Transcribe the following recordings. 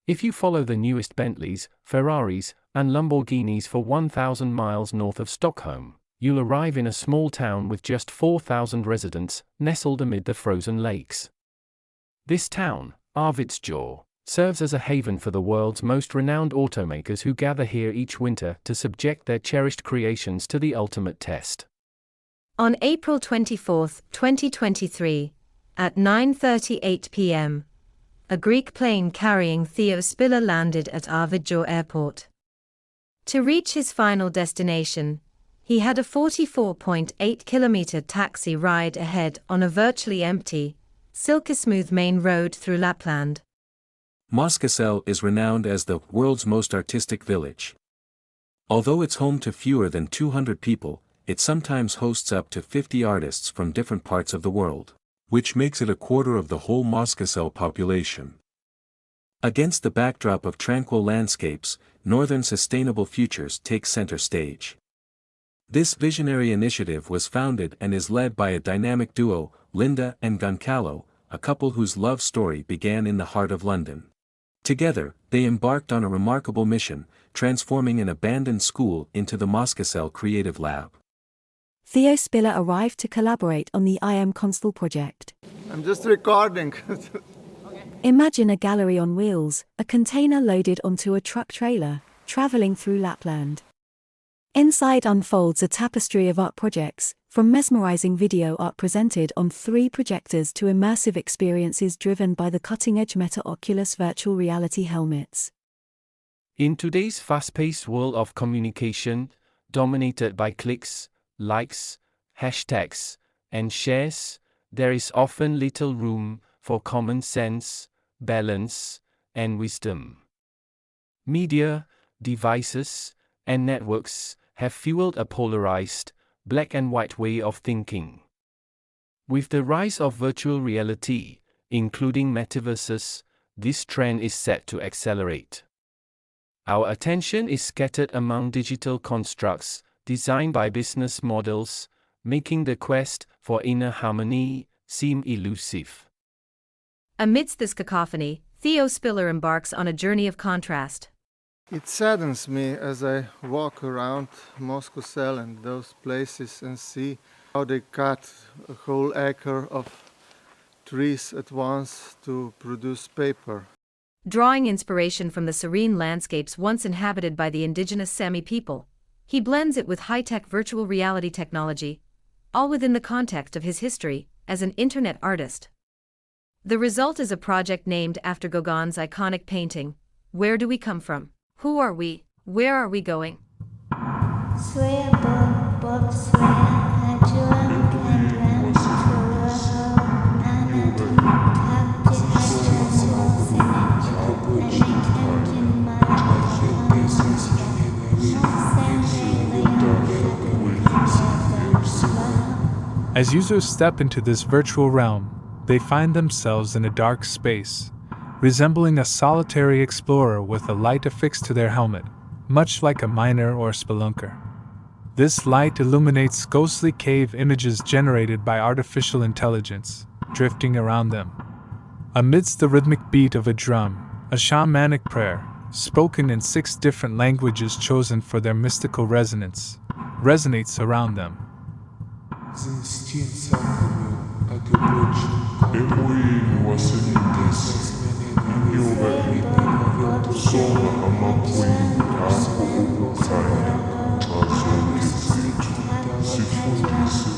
If you follow the newest Bentleys, Ferraris, and Lamborghinis for 1,000 miles north of Stockholm, you'll arrive in a small town with just 4,000 residents, nestled amid the frozen lakes. This town, Arvidsjaur, serves as a haven for the world's most renowned automakers who gather here each winter to subject their cherished creations to the ultimate test. On April 24, 2023, at 9:38 p.m., a Greek plane carrying Teo Spiller landed at Arvidsjaur airport. To reach his final destination, he had a 44.8-kilometer taxi ride ahead on a virtually empty, silky-smooth main road through Lapland. Moskosel is renowned as the world's most artistic village. Although it's home to fewer than 200 people, it sometimes hosts up to 50 artists from different parts of the world, which makes it a quarter of the whole Moskosel population. Against the backdrop of tranquil landscapes, northern sustainable futures take center stage. This visionary initiative was founded and is led by a dynamic duo, Linda and Goncalo, a couple whose love story began in the heart of London. Together, they embarked on a remarkable mission, transforming an abandoned school into the Moskosel Creative Lab. Teo Spiller arrived to collaborate on the iMKonsthall project. I'm just recording. Imagine a gallery on wheels, a container loaded onto a truck trailer, traveling through Lapland. Inside unfolds a tapestry of art projects, from mesmerizing video art presented on 3 projectors to immersive experiences driven by the cutting-edge Meta Oculus virtual reality helmets. In today's fast-paced world of communication, dominated by clicks, likes, hashtags, and shares, there is often little room for common sense, balance, and wisdom. Media, devices, and networks have fueled a polarized, black and white way of thinking. With the rise of virtual reality, including metaverses, this trend is set to accelerate. Our attention is scattered among digital constructs, designed by business models, making the quest for inner harmony seem elusive. Amidst this cacophony, Teo Spiller embarks on a journey of contrast. It saddens me as I walk around Moskosel and those places and see how they cut a whole acre of trees at once to produce paper. Drawing inspiration from the serene landscapes once inhabited by the indigenous Sami people, he blends it with high-tech virtual reality technology, all within the context of his history as an internet artist. The result is a project named after Gauguin's iconic painting, Where Do We Come From? Who are we? Where are we going? As users step into this virtual realm, they find themselves in a dark space, resembling a solitary explorer with a light affixed to their helmet, much like a miner or spelunker. This light illuminates ghostly cave images generated by artificial intelligence, drifting around them. Amidst the rhythmic beat of a drum, a shamanic prayer, spoken in 6 different languages chosen for their mystical resonance, resonates around them.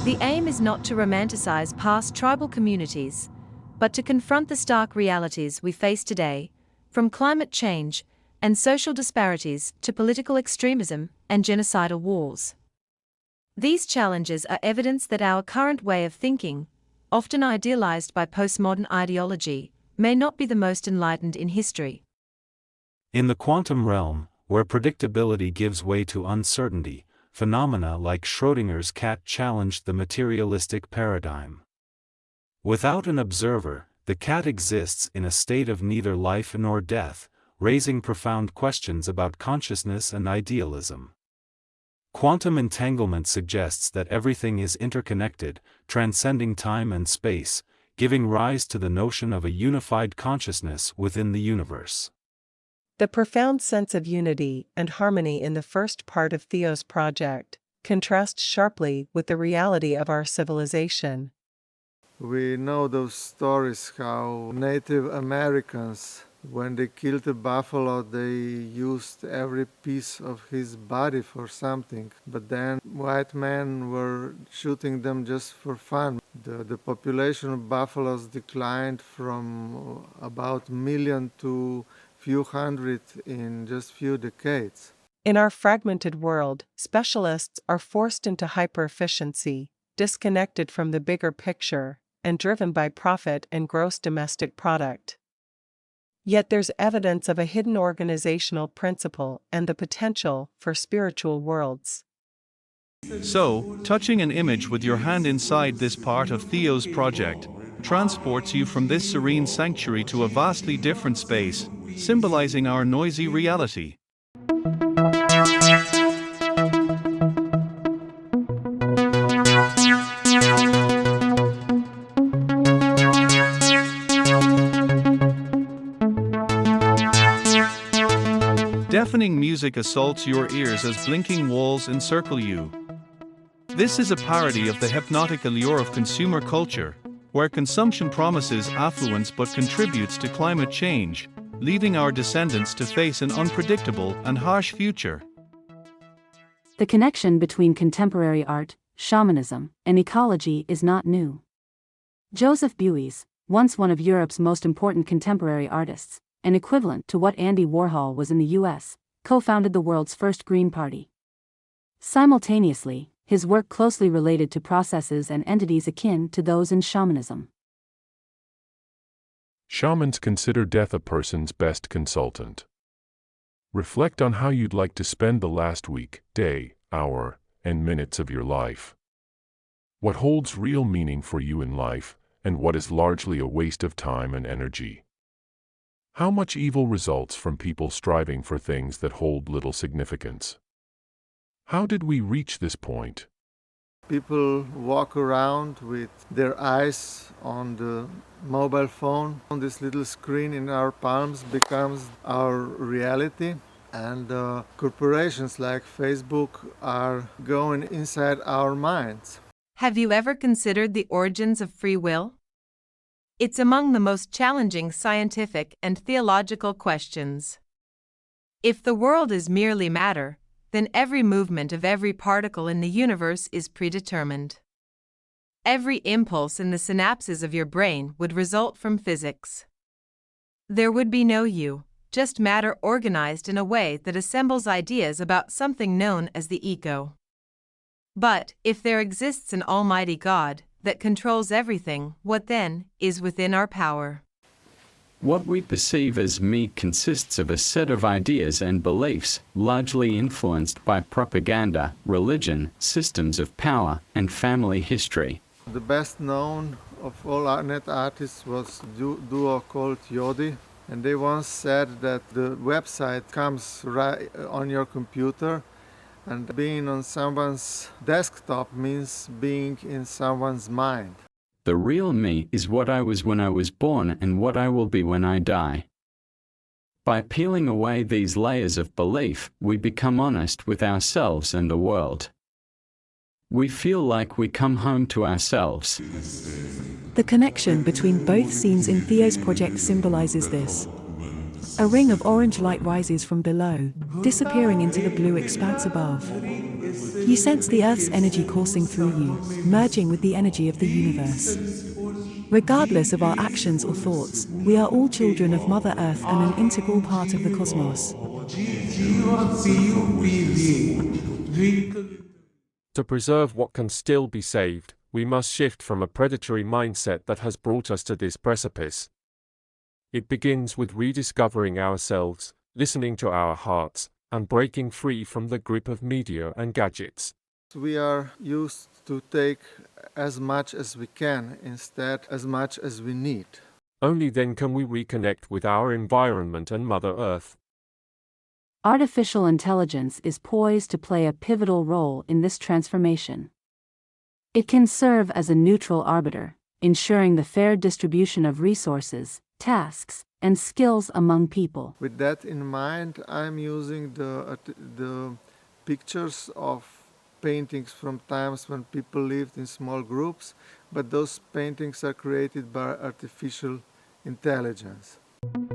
The aim is not to romanticize past tribal communities, but to confront the stark realities we face today, from climate change and social disparities to political extremism and genocidal wars. These challenges are evidence that our current way of thinking, often idealized by postmodern ideology, may not be the most enlightened in history. In the quantum realm, where predictability gives way to uncertainty, phenomena like Schrödinger's cat challenged the materialistic paradigm. Without an observer, the cat exists in a state of neither life nor death, raising profound questions about consciousness and idealism. Quantum entanglement suggests that everything is interconnected, transcending time and space, giving rise to the notion of a unified consciousness within the universe. The profound sense of unity and harmony in the first part of Theo's project contrasts sharply with the reality of our civilization. We know those stories how Native Americans, when they killed a buffalo, they used every piece of his body for something. But then white men were shooting them just for fun. The population of buffaloes declined from about 1 million to few hundred in just few decades. In our fragmented world, specialists are forced into hyper-efficiency, disconnected from the bigger picture, and driven by profit and gross domestic product. Yet there's evidence of a hidden organizational principle and the potential for spiritual worlds. So, touching an image with your hand inside this part of Theo's project transports you from this serene sanctuary to a vastly different space, symbolizing our noisy reality. Deafening music assaults your ears as blinking walls encircle you. This is a parody of the hypnotic allure of consumer culture, where consumption promises affluence but contributes to climate change, leaving our descendants to face an unpredictable and harsh future. The connection between contemporary art, shamanism, and ecology is not new. Joseph Beuys, once one of Europe's most important contemporary artists, an equivalent to what Andy Warhol was in the US, co-founded the world's first Green Party. Simultaneously, his work closely related to processes and entities akin to those in shamanism. Shamans consider death a person's best consultant. Reflect on how you'd like to spend the last week, day, hour, and minutes of your life. What holds real meaning for you in life, and what is largely a waste of time and energy? How much evil results from people striving for things that hold little significance? How did we reach this point? People walk around with their eyes on the mobile phone. On this little screen in our palms becomes our reality. And corporations like Facebook are going inside our minds. Have you ever considered the origins of free will? It's among the most challenging scientific and theological questions. If the world is merely matter, then every movement of every particle in the universe is predetermined. Every impulse in the synapses of your brain would result from physics. There would be no you, just matter organized in a way that assembles ideas about something known as the ego. But if there exists an almighty God that controls everything, what then is within our power? What we perceive as me consists of a set of ideas and beliefs, largely influenced by propaganda, religion, systems of power, and family history. The best known of all net artists was a duo called Yodi, and they once said that the website comes right on your computer, and being on someone's desktop means being in someone's mind. The real me is what I was when I was born and what I will be when I die. By peeling away these layers of belief, we become honest with ourselves and the world. We feel like we come home to ourselves. The connection between both scenes in Theo's project symbolizes this. A ring of orange light rises from below, disappearing into the blue expanse above. You sense the Earth's energy coursing through you, merging with the energy of the universe. Regardless of our actions or thoughts, we are all children of Mother Earth and an integral part of the cosmos. To preserve what can still be saved, we must shift from a predatory mindset that has brought us to this precipice. It begins with rediscovering ourselves, listening to our hearts, and breaking free from the grip of media and gadgets. We are used to take as much as we can, instead as much as we need. Only then can we reconnect with our environment and Mother Earth. Artificial intelligence is poised to play a pivotal role in this transformation. It can serve as a neutral arbiter, ensuring the fair distribution of resources, tasks, and skills among people. With that in mind, I'm using the pictures of paintings from times when people lived in small groups, but those paintings are created by artificial intelligence.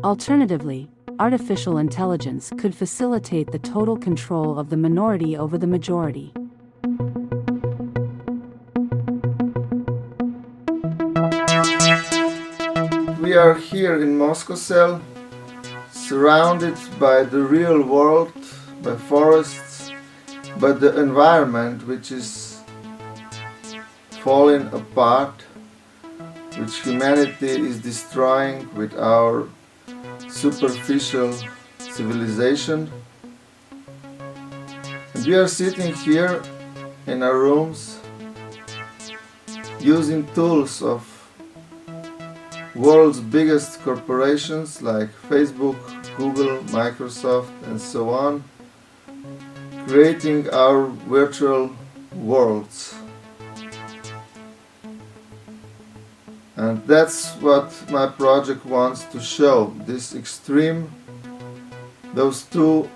Alternatively, artificial intelligence could facilitate the total control of the minority over the majority. We are here in Moskosel, surrounded by the real world, by forests, by the environment which is falling apart, which humanity is destroying with our superficial civilization. And we are sitting here in our rooms using tools of world's biggest corporations like Facebook, Google, Microsoft, and so on, creating our virtual worlds. And that's what my project wants to show, this extreme, those two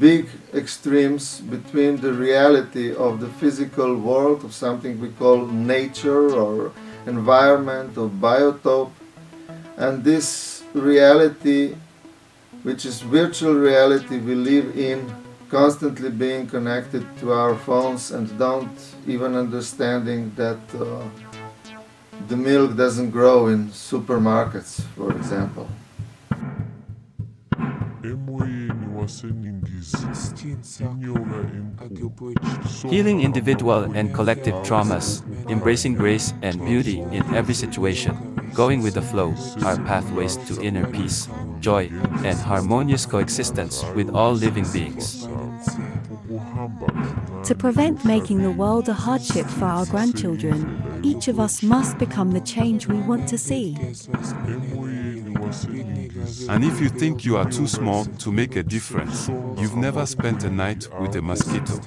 big extremes between the reality of the physical world, of something we call nature or environment or biotope, and this reality, which is virtual reality we live in, constantly being connected to our phones and don't even understanding that the milk doesn't grow in supermarkets, for example. Healing individual and collective traumas, embracing grace and beauty in every situation, going with the flow, are pathways to inner peace, joy, and harmonious coexistence with all living beings. To prevent making the world a hardship for our grandchildren, each of us must become the change we want to see. And if you think you are too small to make a difference, you've never spent a night with a mosquito.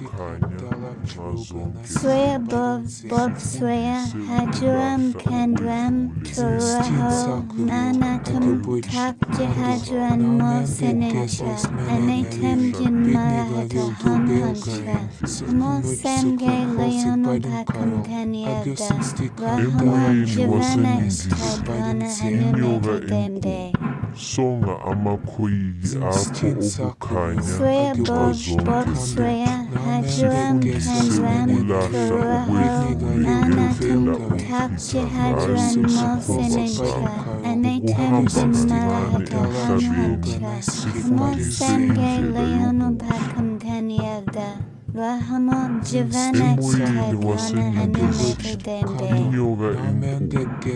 Svoje Bob svoje hadžuam kendram turaho nanatum tapje hadžuan mosenecha anetem jin marahata hamhancha mosenge leonu pakam kanyada rahama jivanex tadwana animated dende. Songa amakoyi ako okukanya Svoje Bob svoje hadžuam kendram turaho nanatum tapje hadžuan mosenecha anetem jin marahata hamhancha mosenge leonu pakam kanyada rahama jivanex tadwana animated dende.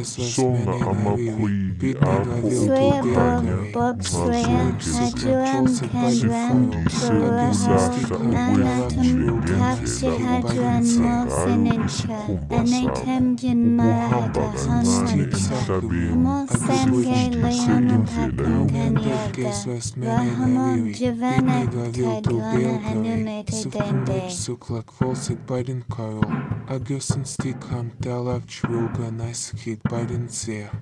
Songa amakoyi ako okukanya Bob svoje hadžuam kendram turaho nanatum tapje hadžuan mosenecha anetem jin marahata hamhancha mosenge leonu pakam kanyada rahama jivanex tadwana animated dende. Suklak volsik beiden Karl, Agusten stikam dalak chruga nice hit beiden sehr.